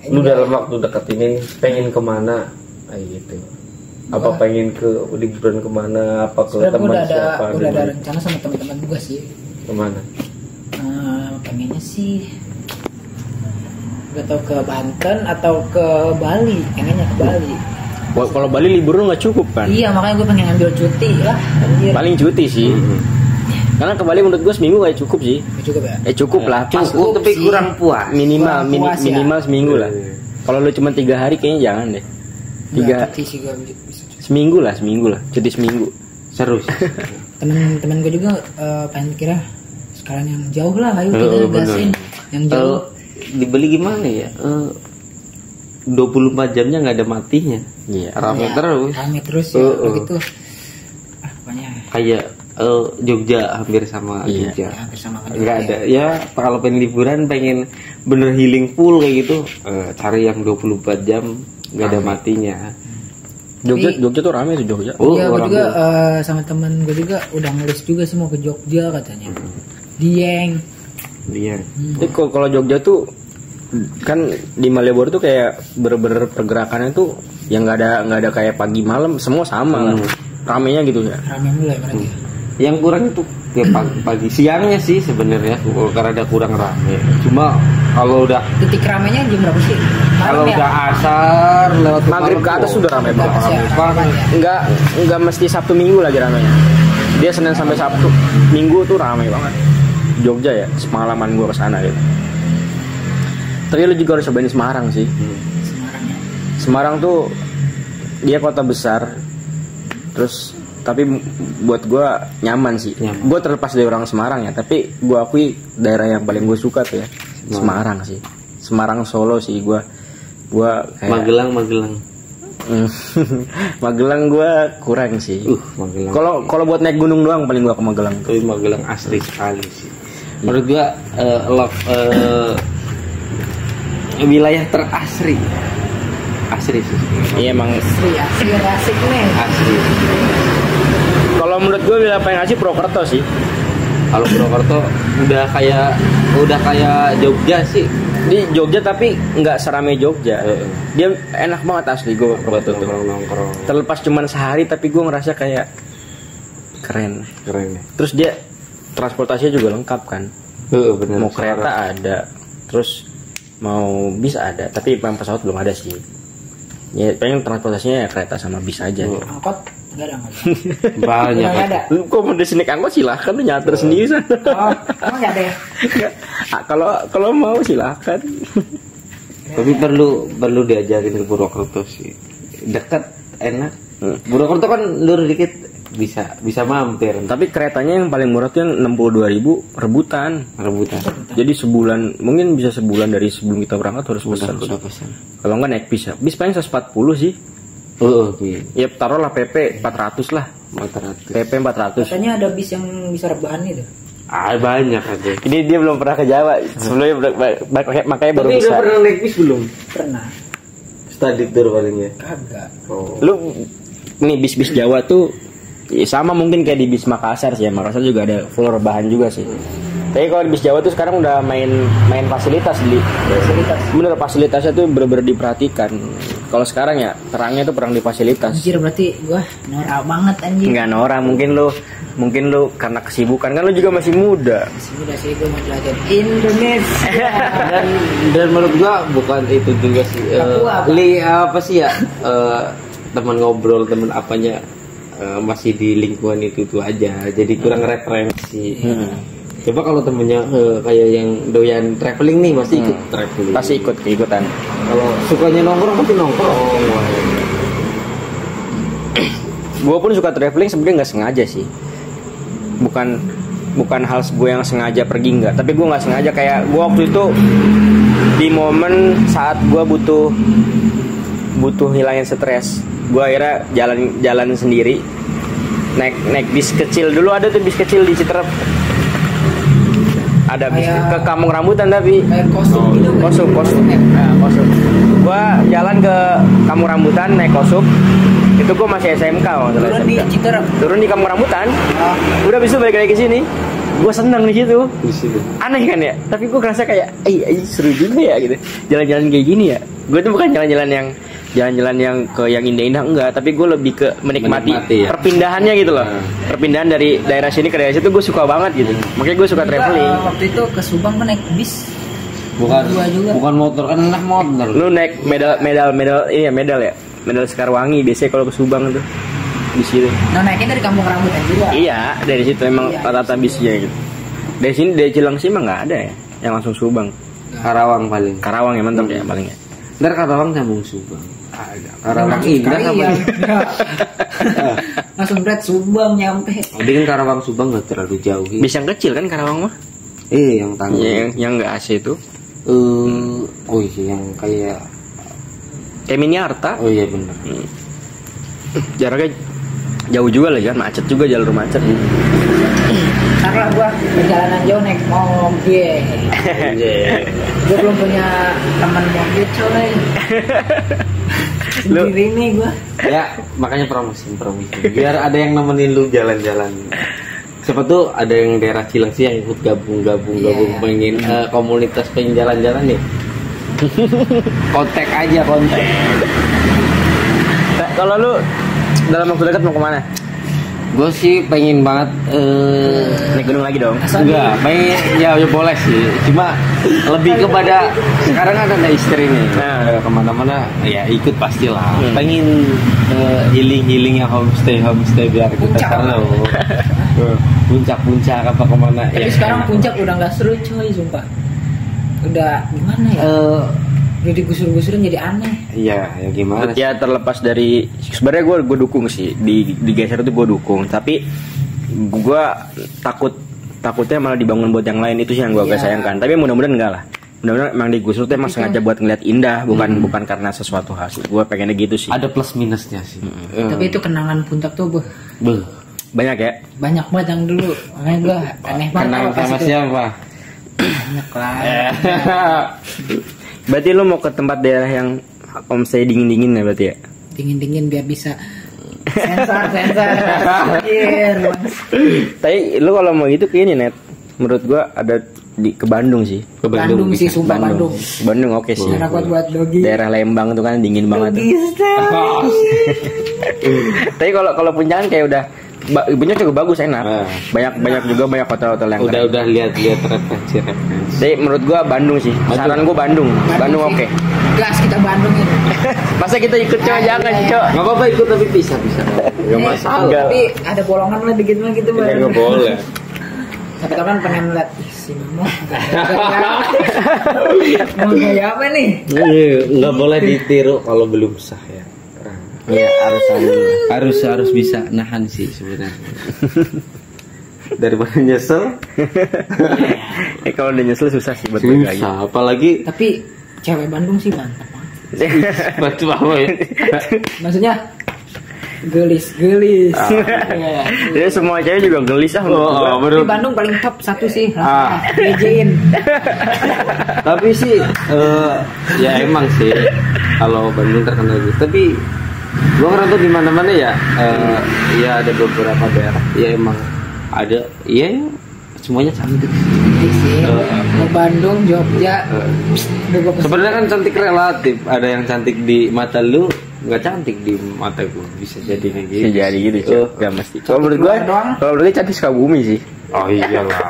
Lu dalam waktu dekat ini pengen kemana? Kayak gitu. Apa pengen ke liburan kemana? Apa ke teman siapa? Udah ada rencana sama teman-teman juga sih. Kemana? Pengennya sih gak tau ke Banten atau ke Bali. Pengennya ke Bali. Kalau Bali libur lu nggak cukup kan? Iya, makanya gue pengen ngambil cuti lah. Anjir. Paling cuti sih. Karena ke Bali menurut gue seminggu gak cukup sih. Cukup ya? Cukup lah. Cukup tapi kurang puas. Minimal seminggu lah. Kalau lu cuma 3 hari kayaknya jangan deh. 3 cuti sih gue bisa cuti. Seminggu lah, cuti seminggu. Seru sih. Temen gue juga pengen kira sekarang yang jauh lah, ayo kita gasin yang jauh. Dibeli gimana ya? 24 jamnya nggak ada matinya. Iya. Rame terus ya. Begitu. Pokoknya kayak Jogja hampir sama Jogja. Ya, hampir sama Nggak ada. Ya kalau pengen liburan, pengen bener healing full kayak gitu, cari yang 24 jam nggak ada matinya. Jogja tuh rame tuh Jogja. Iya, gue juga sama temen gue juga udah ngelis juga sih mau ke Jogja katanya. Dieng. Tapi kalau Jogja tuh kan di Malioboro tuh kayak bener-bener pergerakannya tuh yang nggak ada kayak pagi malam, semua sama lah. Ramenya gitu ya. Rame mulai berarti. Yang kurang itu ya pagi siangnya sih sebenarnya karena ada kurang rame. Cuma kalau udah titik ramenya jam berapa sih? Kalau udah asar lewat maghrib ke atas sudah rame banget. Ya. Enggak mesti Sabtu Minggu lagi ramenya. Dia Senin sampai Sabtu. Minggu tuh rame banget. Jogja ya, semalaman gua kesana gitu. Tapi lu juga harus cobain Semarang sih. Semarang tuh dia kota besar. Terus tapi buat gue nyaman sih. Gue terlepas dari orang Semarang ya, tapi gue akui daerah yang paling gue suka tuh ya Semarang sih. Semarang Solo sih gue kayak Magelang. Magelang gue kurang sih. Kalau buat naik gunung doang paling gue ke Magelang. Tapi Magelang asri sekali sih. Menurut gue wilayah terasri. Asri sih. Iya emang asri asik nih. Asri. Kalau menurut gue wilayah paling asik Purwokerto sih. Kalau Purwokerto udah kayak Jogja sih. Di Jogja tapi nggak seramai Jogja. Dia enak banget asli gue Purwokerto tuh. Nongkrong. Terlepas cuman sehari tapi gue ngerasa kayak keren. Ya. Terus dia transportasinya juga lengkap kan. Bener. Mau kereta ada, terus mau bis ada, tapi yang pesawat belum ada sih. Ya pengen transportasinya ya kereta sama bis aja. Angkot nggak ada. Banyak. Nggak ada. Kok mau naik angkot silahkan lu nyater sendiri sana. Emang nggak ada ya? Kalau mau silahkan. Tapi perlu diajarin ke Purwokerto sih. Dekat, enak. Purwokerto kan lurus dikit bisa mampir. Tapi keretanya yang paling murah tuh yang 62.000 rebutan. Jadi sebulan, mungkin bisa sebulan dari sebelum kita berangkat harus pesan. Kalau nggak naik bis ya. Bis paling 140 sih. Okay. Ya taruhlah PP 400 lah. 400. PP 400. Katanya ada bis yang bisa rebahan itu. Banyak aja. Ini dia belum pernah ke Jawa. Sebelumnya makanya baru bisa. Tapi udah pernah naik bis belum? Pernah. Study tour palingnya. Kagak. Lu nih bis Jawa tuh ya sama mungkin kayak di bis Makassar sih ya. Makassar juga ada full rebahan juga sih. Tapi kalau di bis Jawa tuh sekarang udah main fasilitas bener fasilitasnya tuh bener-bener diperhatikan. Kalau sekarang ya terangnya tuh perang di fasilitas. Anjir berarti gua norak banget anjir. Enggak norak, mungkin lu Mungkin lu karena kesibukan kan, lu juga masih muda. Masih muda sih, gue mau belajar Indonesia. dan menurut gua bukan itu juga sih. Apa sih ya? Teman ngobrol, teman apanya masih di lingkungan itu aja. Jadi kurang referensi. Coba kalau temennya kayak yang doyan traveling nih, pasti ikut traveling. Pasti ikutan. Kalau sukanya nongkrong pasti nongkrong. Gue pun suka traveling sebenarnya nggak sengaja sih. Bukan hal gue yang sengaja pergi, nggak, tapi gue nggak sengaja. Kayak gue waktu itu di momen saat gue butuh hilangin stres, gue akhirnya jalan sendiri, naik bis kecil. Dulu ada tuh bis kecil di Citerep, ada bis ke Kampung Rambutan, tapi kosum. Gue jalan ke Kampung Rambutan naik kosum. Itu gue masih SMK, turun di Citerep, turun di Kampung Rambutan. Udah besok balik lagi ke sini. Gue seneng di situ. Aneh kan ya, tapi gue ngerasa kayak seru juga ya gitu, jalan-jalan kayak gini ya. Gue tuh bukan jalan-jalan yang ke yang indah-indah, enggak, tapi gue lebih ke menikmati ya, perpindahannya gitu loh. Perpindahan dari daerah sini ke daerah situ gue suka banget gitu. Makanya gue suka traveling. Waktu itu ke Subang gue naik bis. Bukan motor, kan anak motor. Lu naik medal ya. Medal Sekarwangi biasanya kalau ke Subang tuh di situ. Nah, naiknya dari Kampung Rambutan juga. Iya, dari situ emang rata-rata bisnya gitu. Dari sini, dari Cilengsi mah nggak ada ya yang langsung Subang. Karawang paling. Karawang ya mantap ya paling ya. Ntar Karawang nyambung Subang. Ada. Karawang indah apa? Langsung berat Subang nyampe. Jadi kan Karawang Subang nggak terlalu jauh. Bis yang kecil kan Karawang mah? Yang tanggung. Yang nggak AC itu. Yang kayak Mini Arta. Oh iya benar. Jaraknya jauh juga lah, kan macet juga, jalur macet. Karena gua perjalanan jauh naik mobil. Gua belum punya teman mobil coy. Sendiri nih gua. Ya makanya promosi. Biar ada yang nemenin lu jalan-jalan. Siapa tuh ada yang daerah Cilengsi yang ikut gabung pengen komunitas pengen jalan-jalan nih. kontak. Kalau lu dalam waktu dekat mau kemana? Gue sih pengen banget naik gunung lagi dong. Enggak, pengen ya boleh sih. Cuma lebih kepada sekarang kan ada istri nih. Nah, kemana-mana ya ikut pastilah. Pengen healing yang homestay biar kita tahu. Puncak apa kemana. Tapi sekarang puncak udah nggak seru coy, sumpah. Udah gimana ya? Udah digusur-gusurin jadi aneh. Iya, ya gimana? Ya terlepas dari sebenarnya gue dukung sih digeser itu gue dukung, tapi gue takutnya malah dibangun buat yang lain, itu sih yang gue agak sayangkan. Tapi mudah-mudahan enggak lah. Mudah-mudahan emang digusur tuh emang sengaja buat ngeliat indah, bukan karena sesuatu hasil. Gue pengennya gitu sih. Ada plus minusnya sih. Tapi itu kenangan puncak tuh banyak ya. Banyak banget yang dulu. Makanya gue aneh banget. Kenangan sama siapa? Banyak lah. Berarti lu mau ke tempat daerah yang homestay dingin-dingin ya berarti ya? Dingin-dingin biar bisa sensor. Tapi lu kalau mau gitu kayak ini Net, menurut gua ada ke Bandung sih. Ke Bandung sih, sumpah Bandung. Bandung oke sih. Karena buat dogi. Daerah Lembang tuh kan dingin banget. Tapi kalau Punjangan kayak udah ibunya cukup bagus, enak. Banyak juga hotel-hotel yang udah lihat referensi. Jadi menurut gua Bandung sih. Saran gua Bandung oke. Gas kita Bandung ini. Masa kita ikut coba jangan coba. Enggak apa-apa ikut tapi bisa. Enggak masalah. Tapi ada bolongan lah dikit gitu Bang. Enggak boleh. Tapi kan pengen lihat si Mamo. Mau gaya apa nih? Enggak boleh ditiru kalau belum sah ya. Ya harus bisa nahan sih sebenarnya. Daripada nyesel. Kalau udah nyesel susah sih buat gue lagi. Apalagi tapi cewek Bandung sih mantap. Batu apa ya? Maksudnya gelis. Jadi semua cewek juga gelis Di Bandung paling top satu sih. Lejein. Tapi sih ya emang sih kalau Bandung terkenal gitu. Tapi gua ngerantau di mana-mana ya. Ya ada beberapa daerah. Ya emang ada. Iya semuanya cantik sih. Bandung, Jogja. Sebenarnya kan cantik relatif. Ada yang cantik di mata lu, nggak cantik di mata gue, bisa jadi kayak gitu. Bisa jadi gitu, Cok. Gak mesti. Kalau menurut gue, cantik Sukabumi sih. Oh iyalah.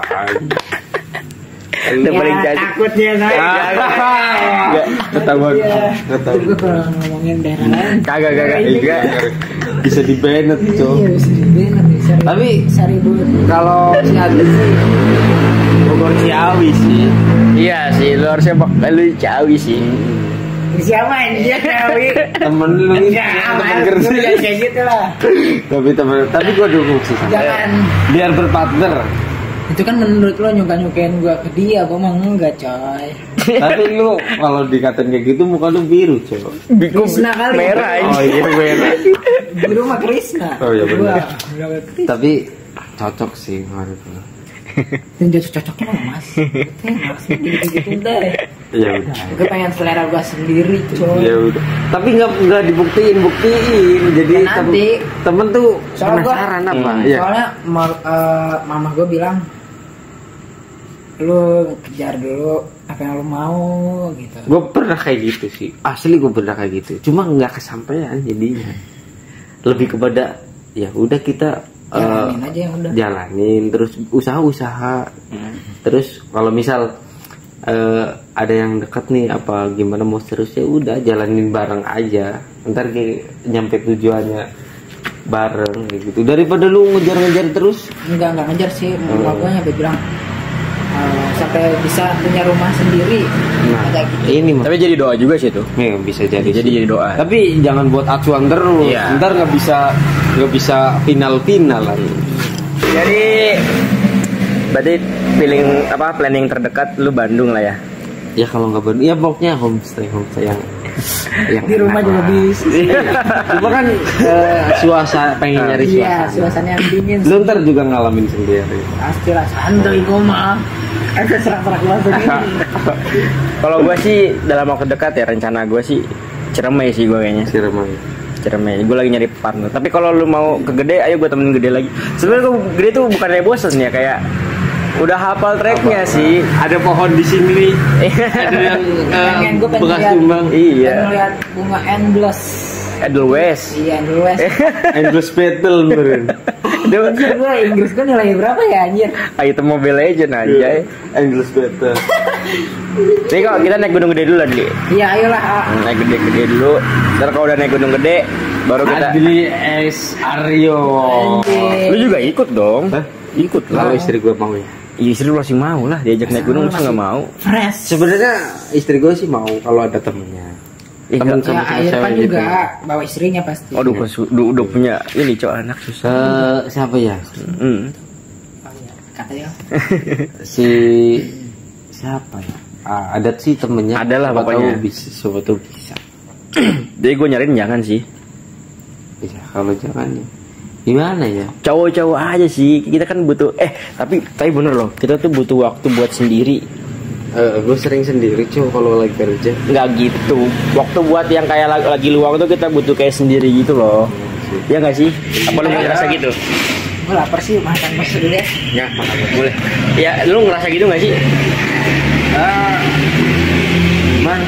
Udah paling cantik. Takutnya saya. Enggak, ketahuan. Gue kalau ngomongin daerah lain. Kagak. Enggak. Bisa di Bennett, Cok. Iya, bisa dibener nih. Tapi Seribu. kalau si Adit sih Bogor Ciawi sih. Iya sih, lu harusnya lu Ciawi sih. Siapa anjir Ciawi? Temen lu ini temen kerja kayak gitu lah. tapi gue dukung sih. Jangan. Biar berpartner. Itu kan menurut lo nyuka-nyukain gue ke dia, gue mah enggak coy. Tapi lu kalau dikatain kayak gitu muka lu biru, Cok. Krishna kali. Merah aja. Oh iya merah. Biru mah Krishna. Oh iya benar. Gua Tapi cocok sih menurut gue. dan jatuh cocoknya sama mas. Maksudnya gitu-gitu deh. Ya udah. Gue pengen selera gue sendiri coy. Ya udah. Tapi nggak dibuktiin. Jadi Ya, nanti. temen tuh Soalnya penasaran gua, apa? Soalnya mama gue bilang lu kejar dulu apa yang lu mau gitu. Gue pernah kayak gitu sih. Asli gue pernah kayak gitu. Cuma nggak kesampaian jadinya. Lebih kepada ya udah kita Jalanin aja yang udah. Jalanin terus usaha. Terus kalau misal ada yang dekat nih apa gimana mau serius ya udah jalanin bareng aja. Ntar nyampe tujuannya bareng kayak gitu. Daripada lu ngejar-ngejar terus. Enggak ngejar sih. Mama gue nyampe bilang sampai bisa punya rumah sendiri. Nah, kayak gitu. ini mah. Tapi jadi doa juga sih tuh. Ya, bisa jadi. Jadi doa. Tapi jangan buat acuan terus. Iya. Ntar nggak bisa finalan. Jadi berarti planning terdekat lu Bandung lah ya. Ya kalau nggak Bandung, ya pokoknya homestay yang Di rumah juga bisa. Cuma kan suasana pengen nyari Iya, suasana. suasana yang dingin. Lu ntar juga ngalamin sendiri. Pasti lah santai gue mah. Ada serak-serak banget ini. Kalau gue sih dalam waktu dekat ya rencana gue sih Ciremai sih gue kayaknya. Ciremai. Gue lagi nyari partner. Tapi kalau lu mau ke Gede, ayo gue temenin Gede lagi. Sebenarnya gue Gede tuh bukan kayak bosen ya, kayak udah hafal tracknya sih. Ada pohon di sini. Ada yang Gue pengen bekas lihat, tumbang. Iya. pengen lihat bunga endless. Edelweiss. Iya, endless. Endless battle meren. Anjir gue Inggris gue nilai berapa ya anjir? Item Mobile Legend aja. Endless battle. Nih kalau kita naik Gunung Gede dulu lah, Di. Iya, ayolah. Naik gede dulu. Ntar kalau udah naik Gunung Gede, baru kita. Adli S Aryo. Anjir. Lu juga ikut dong. Hah? Ikut Kalau lah. istri gue mau ya. Iya, istri lu masih mau lah diajak naik gunung, masa nggak mau? Fresh. Sebenarnya istri gue sih mau kalau ada temennya. Temen Ya, sama air kan cewek gitu. juga bawa istrinya pasti. Waduh, udah punya ini cowok anak susah. Siapa ya? Hmm. Oh, iya. Katanya. Si siapa ya? Ada sih temennya. Adalah Siapa pokoknya. tahu bisa. Jadi gue nyariin jangan sih. Iya, kalau jangan ya. Gimana ya? Cowok-cowok aja sih. Kita kan butuh tapi bener loh. Kita tuh butuh waktu buat sendiri. Gue sering sendiri cuy kalau lagi kerja. Nggak gitu. Waktu buat yang kayak lagi luang tuh kita butuh kayak sendiri gitu loh. Ya nggak sih? Apa lu ngerasa gitu? Gue lapar sih, makan mas dulu deh. Ya, boleh. Ya, lu ngerasa gitu nggak sih?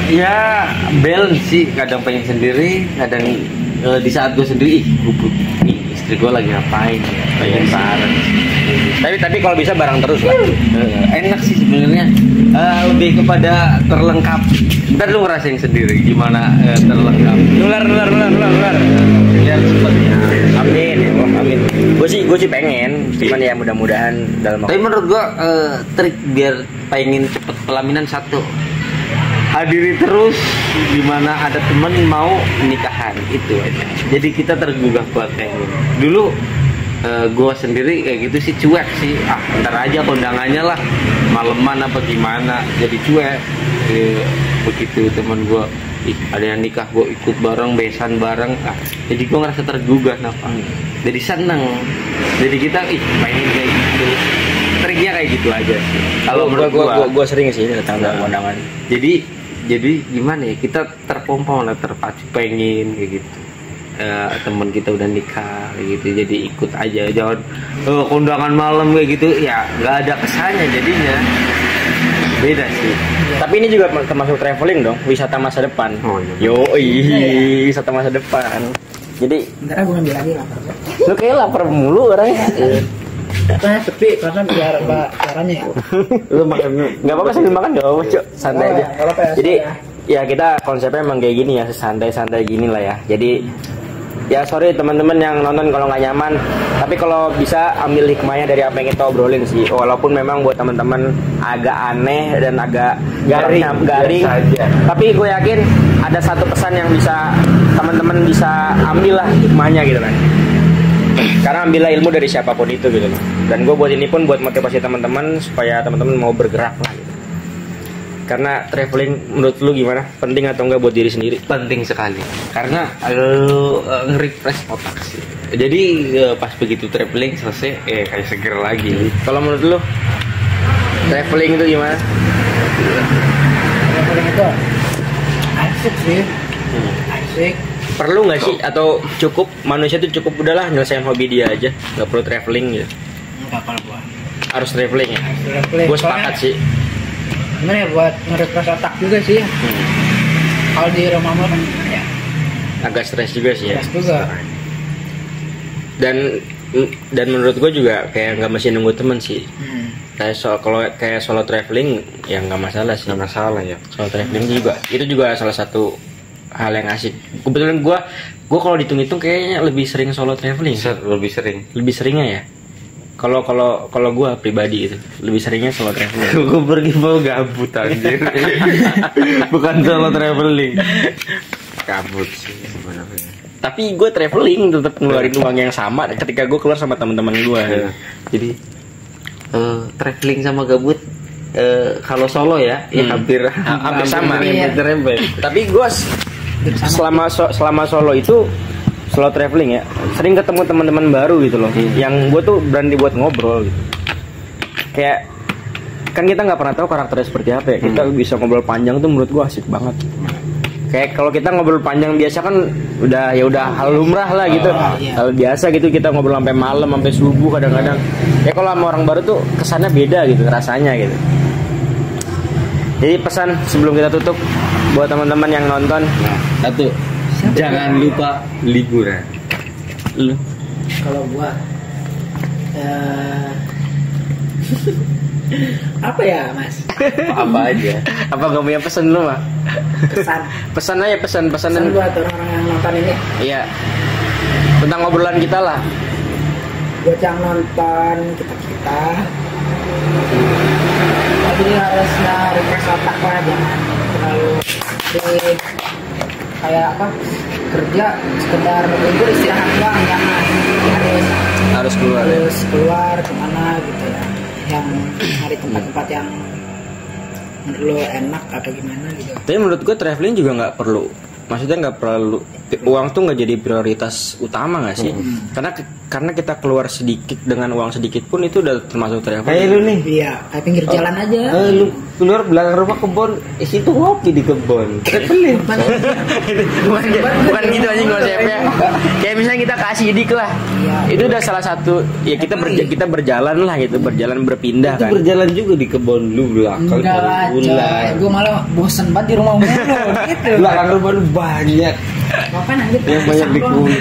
Ya balance sih. Kadang pengen sendiri, kadang di saat gue sendiri, istri gue lagi ngapain? Pengen bareng. Tapi kalau bisa bareng terus lah. Enak sih sebenarnya. Lebih kepada terlengkap. Ntar lu ngerasain sendiri gimana terlengkap. Nular. Lihat sepertinya. Amin, ya Allah, amin. Gue sih pengen, cuman ya mudah-mudahan dalam Tapi menurut gua trik biar pengen cepet pelaminan satu, hadiri terus dimana ada temen mau nikahan itu aja. Jadi kita tergugah buat pengen. Dulu gua sendiri kayak gitu sih cuek sih. Ntar aja kondangannya lah maleman apa gimana. Jadi cuek. Begitu temen gua ada yang nikah gua ikut bareng, besan bareng. Jadi gua ngerasa tergugah napa. Jadi seneng. Jadi kita pengen kayak gitu. Triknya kayak gitu aja sih. Kalau menurut gua sering sih datang kondangan. Jadi gimana ya, kita terpompong lah, terpacu pengen kayak gitu. Temen kita udah nikah kayak gitu, jadi ikut aja, jangan kondangan malam kayak gitu ya, nggak ada kesannya jadinya. Beda sih. Tapi ini juga termasuk traveling dong, wisata masa depan. Oh, iya. Wisata masa depan. Jadi Ntar gue ngambil lagi lapar. lu kayak lapar mulu orangnya. Karena sepi, karena biar caranya ya. Lu makan Nggak apa-apa sambil makan nggak apa-apa, Cok. Santai aja. Nggak apa-apa ya, Jadi santai ya kita konsepnya emang kayak gini ya, santai-santai gini lah ya. Jadi ya sorry teman-teman yang nonton kalau nggak nyaman, tapi kalau bisa ambil hikmahnya dari apa yang kita obrolin sih. Walaupun memang buat teman-teman agak aneh dan agak garing, biasa aja. tapi gue yakin ada satu pesan yang bisa teman-teman bisa ambil lah hikmahnya gitu kan. Karena ambillah ilmu dari siapapun itu gitu loh. Dan gue buat ini pun buat motivasi teman-teman supaya teman-teman mau bergerak lah gitu. Karena traveling menurut lu gimana? Penting atau enggak buat diri sendiri? penting sekali karena lu nge-refresh otak sih. Jadi pas begitu traveling selesai kayak seger lagi. Kalau menurut lu traveling itu gimana? Traveling itu asik sih. Asik. Perlu nggak sih atau cukup manusia tuh cukup udahlah nyelesain hobi dia aja, nggak perlu traveling gitu? Enggak kalau gua. Harus traveling ya? Traveling. Gue sepakat sih. Gimana ya buat nge-refresh otak juga sih. Kalau di rumah mah kan ya Agak stres juga sih ya. stres juga. Dan menurut gue juga kayak nggak mesti nunggu temen sih. Kayak kalau kayak solo traveling ya nggak masalah sih. Nggak masalah ya. Solo traveling juga itu juga salah satu hal yang asik. Kebetulan gue kalau dihitung-hitung kayaknya lebih sering solo traveling. Lebih sering. Lebih seringnya ya. Kalau gue pribadi itu lebih seringnya solo traveling. Gue pergi mau gabut anjir. Bukan solo traveling. Gabut sih sebenarnya. Tapi gue traveling tetap ngeluarin uang yang sama ketika gue keluar sama teman-teman gue. Jadi traveling sama gabut kalau solo ya hampir sama. Rempet. Tapi gue selama solo itu solo traveling ya sering ketemu teman-teman baru gitu loh, yang gue tuh berani buat ngobrol gitu. Kayak kan kita nggak pernah tahu karakternya seperti apa ya. Kita bisa ngobrol panjang tuh menurut gue asik banget. Kayak kalau kita ngobrol panjang biasa kan udah hal lumrah lah gitu, hal biasa gitu kita ngobrol sampai malam sampai subuh kadang-kadang. Ya kalau sama orang baru tuh kesannya beda gitu rasanya gitu. Jadi pesan sebelum kita tutup buat teman-teman yang nonton, Satu, jangan lupa liburan. lu Kalau gua apa ya mas? Apa aja. apa gak punya pesan lu mah? Pesan pesan pesan buat orang-orang yang nonton ini. Iya, tentang obrolan kita lah. Buat yang nonton kita jadi harus refresh otak lah, jangan terlalu kayak apa kerja sekedar libur istirahat doang, jangan Harus keluar ya. harus keluar kemana gitu ya, yang cari tempat-tempat yang menurut lo enak atau gimana gitu. Tapi menurut gue traveling juga nggak perlu, maksudnya nggak perlu uang tuh nggak jadi prioritas utama nggak sih? Karena kita keluar sedikit dengan uang sedikit pun itu udah termasuk traveling. Kayak lu nih. Iya, kayak pinggir jalan aja. Lu keluar belakang rumah kebun, situ ngopi di kebun. Traveling. bukan gitu aja konsepnya. Kayak misalnya kita kasih dik lah, itu udah salah satu ya kita berjalan lah gitu, berjalan berpindah Itu kan. berjalan juga di kebun lu belakang. Enggak lah, coy. Gue malah bosen banget di rumah mulu gitu. Belakang rumah lu banyak. Ngapain anjir? Yang banyak di kebun.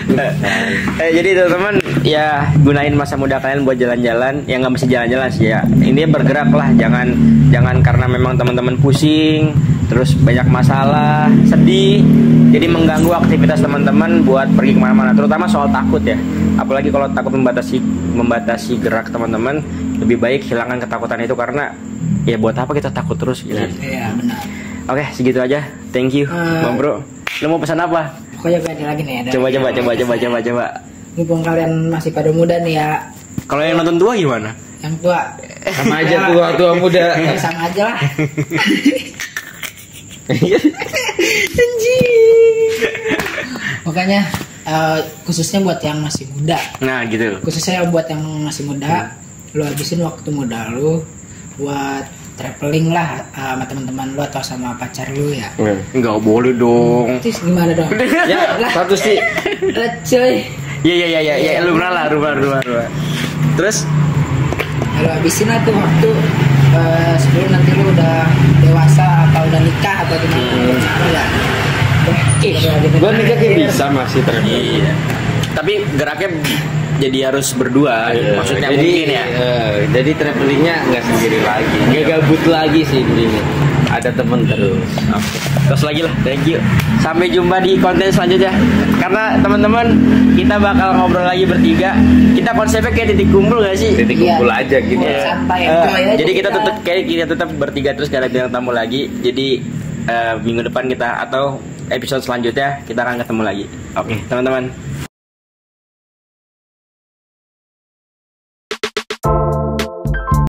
Jadi teman-teman ya gunain masa muda kalian buat jalan-jalan. Ya nggak mesti jalan-jalan sih ya. Ini bergerak lah, jangan karena memang teman-teman pusing, terus banyak masalah, sedih, jadi mengganggu aktivitas teman-teman buat pergi kemana-mana. Terutama soal takut ya. Apalagi kalau takut membatasi gerak teman-teman, lebih baik hilangkan ketakutan itu karena ya buat apa kita takut terus gitu. Iya benar. Oke, segitu aja. Thank you, Bang Bro. Lu mau pesan apa? Pokoknya gue ada lagi nih ada. Coba. Mumpung kalian masih pada muda nih ya. Kalau yang nonton tua gimana? Yang tua Sama aja tua muda. sama aja lah. Makanya khususnya buat yang masih muda. Nah, gitu. Khususnya buat yang masih muda, lu habisin waktu muda lu buat traveling lah sama teman-teman lu atau sama pacar lu ya. Enggak boleh dong. Terus gimana dong? Ya, satu sih. Lah cuy. Iya, lu benar lah, rumah. Terus Lu habisin lah tuh waktu sebelum nanti lu udah dewasa apa udah nikah apa gimana enggak. Gue nikah kayak bisa masih traveling. Iya. Tapi geraknya jadi harus berdua, maksudnya jadi, mungkin ya. Jadi travelingnya nggak sendiri lagi, nggak gabut lagi sih ini. Ada temen terus. Oke. Terus lagi lah, thank you. Sampai jumpa di konten selanjutnya. Karena teman-teman kita bakal ngobrol lagi bertiga. Kita konsepnya kayak titik kumpul gak sih? Titik kumpul aja gitu. Santai aja. Jadi kita tetap bertiga terus gak ada bintang tamu lagi. Jadi minggu depan kita atau episode selanjutnya kita akan ketemu lagi. Oke, teman-teman.